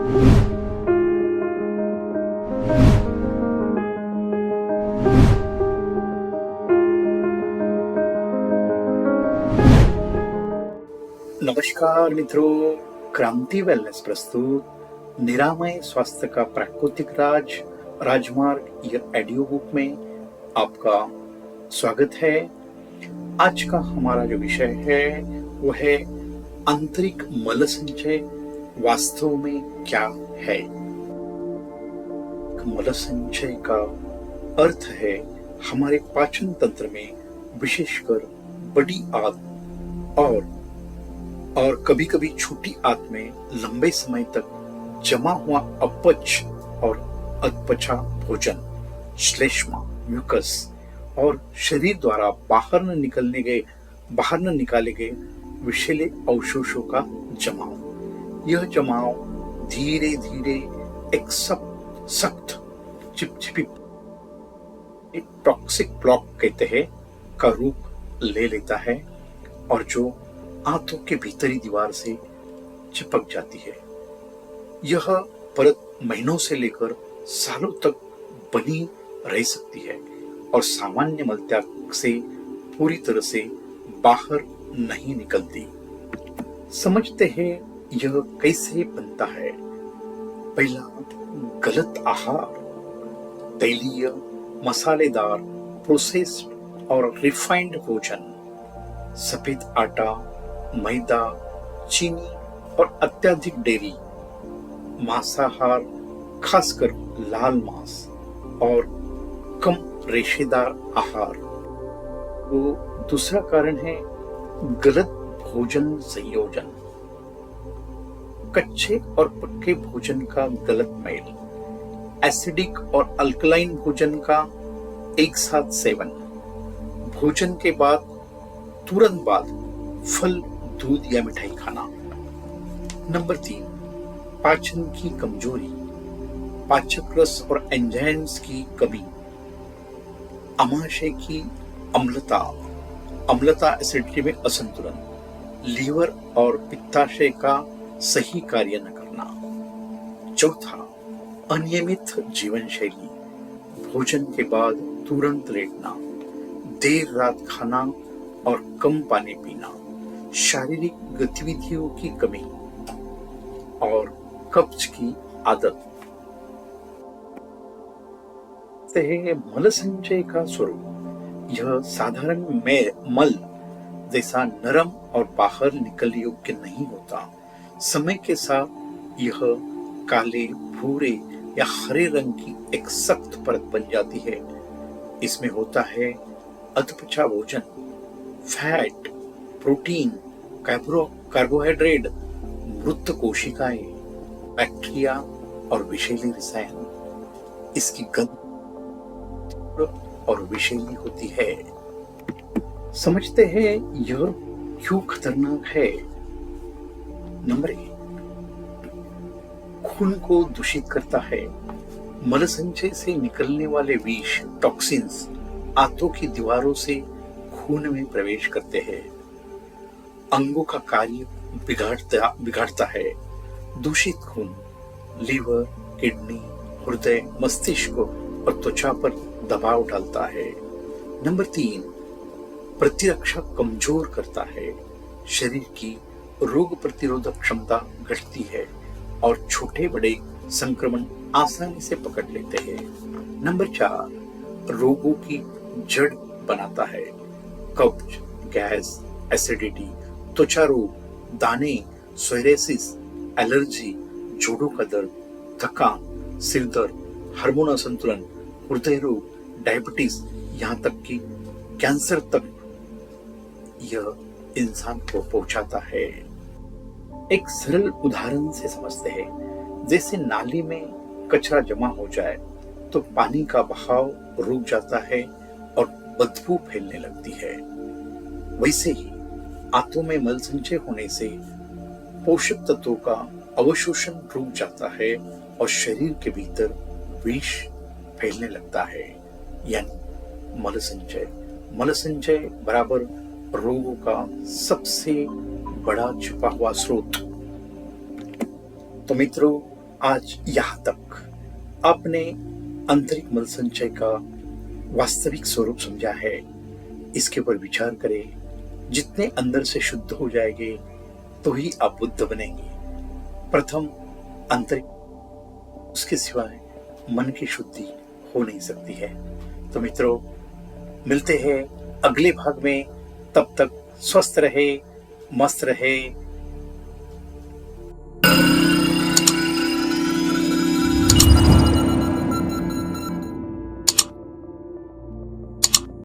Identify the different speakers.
Speaker 1: नमस्कार मित्रों, क्रांति वेलनेस प्रस्तुत निरामय स्वास्थ्य का प्राकृतिक राजमार्ग या ऑडियो बुक में आपका स्वागत है। आज का हमारा जो विषय है वो है आंतरिक मल संचय वास्तव में क्या है। मल संचय का अर्थ है हमारे पाचन तंत्र में विशेषकर बड़ी आंत और कभी कभी छोटी आंत में लंबे समय तक जमा हुआ अपच और अपचा भोजन, श्लेष्मा, म्यूकस और शरीर द्वारा बाहर न निकाले गए विषैले अवशेषों का जमाव। यह जमाव धीरे धीरे एक सख्त चिपचिपी टॉक्सिक ब्लॉक कहते हैं का रूप ले लेता है और जो आंतों के भीतरी दीवार से चिपक जाती है। यह परत महीनों से लेकर सालों तक बनी रह सकती है और सामान्य मलत्याग से पूरी तरह से बाहर नहीं निकलती। समझते हैं यह कैसे बनता है। पहला, गलत आहार, तेलीय, मसालेदार, प्रोसेस्ड और रिफाइंड भोजन, सफेद आटा, मैदा, चीनी और अत्यधिक डेयरी, मांसाहार, खासकर लाल मांस और कम रेशेदार आहार। वो दूसरा कारण है गलत भोजन संयोजन, कच्चे और पक्के भोजन का गलत मेल, एसिडिक और अल्कलाइन भोजन का एक साथ सेवन, भोजन के बाद तुरंत बाद फल, दूध या मिठाई खाना। नंबर 3, पाचन की कमजोरी, पाचक रस और एंजाइम्स की कमी, आमाशय की अम्लता एसिडिटी में असंतुलन, लीवर और पित्ताशय का सही कार्य न करना। चौथा, अनियमित जीवन शैली, भोजन के बाद तुरंत लेटना, देर रात खाना और कम पानी पीना, शारीरिक गतिविधियों की कमी और कब्ज की आदत। मल संचय का स्वरूप, यह साधारण मल जैसा नरम और बाहर निकल योग्य नहीं होता। समय के साथ यह काले, भूरे या हरे रंग की एक सख्त परत बन जाती है। इसमें होता है अधपचा भोजन, फैट, प्रोटीन, कार्बोहाइड्रेट, मृत कोशिकाएं, बैक्टीरिया और विषैले रसायन। इसकी गंध और विषैली होती है। समझते हैं यह क्यों खतरनाक है। नंबर 1, खून को दूषित करता है। मल संचय से निकलने वाले विष, टॉक्सिन्स आंतों की दीवारों से खून में प्रवेश करते हैं, अंगों का कार्य बिगाड़ता है। दूषित खून लीवर, किडनी, हृदय, मस्तिष्क और त्वचा पर दबाव डालता है। नंबर 3, प्रतिरक्षा कमजोर करता है। शरीर की रोग प्रतिरोधक क्षमता घटती है और छोटे बड़े संक्रमण आसानी से पकड़ लेते हैं। नंबर 4, रोगों की जड़ बनाता है। कब्ज, गैस, एसिडिटी, त्वचा रोग, दाने, सोरियासिस, एलर्जी, जोड़ों का दर्द, थकान, सिर दर्द, हार्मोन असंतुलन, हृदय रोग, डायबिटीज, यहाँ तक कि कैंसर तक यह इंसान को पहुंचाता है। एक सरल उदाहरण से समझते हैं। जैसे नाली में कचरा जमा हो जाए तो पानी का बहाव रुक जाता है और बदबू फैलने लगती है। वैसे ही आंतों में मल संचय होने से पोषक तत्वों का अवशोषण रुक जाता है और शरीर के भीतर विष फैलने लगता है, यानी मल संचय बराबर रोगों का सबसे बड़ा छुपा हुआ स्रोत। तो मित्रों, आज यहाँ तक आपने आंतरिक मल संचय का वास्तविक स्वरूप समझा है, इसके ऊपर विचार करें। जितने अंदर से शुद्ध हो जाएंगे तो ही आप बुद्ध बनेंगे। प्रथम आंतरिक, उसके सिवाय मन की शुद्धि हो नहीं सकती है। तो मित्रों, मिलते हैं अगले भाग में। तब तक स्वस्थ रहे, मस्त रहे,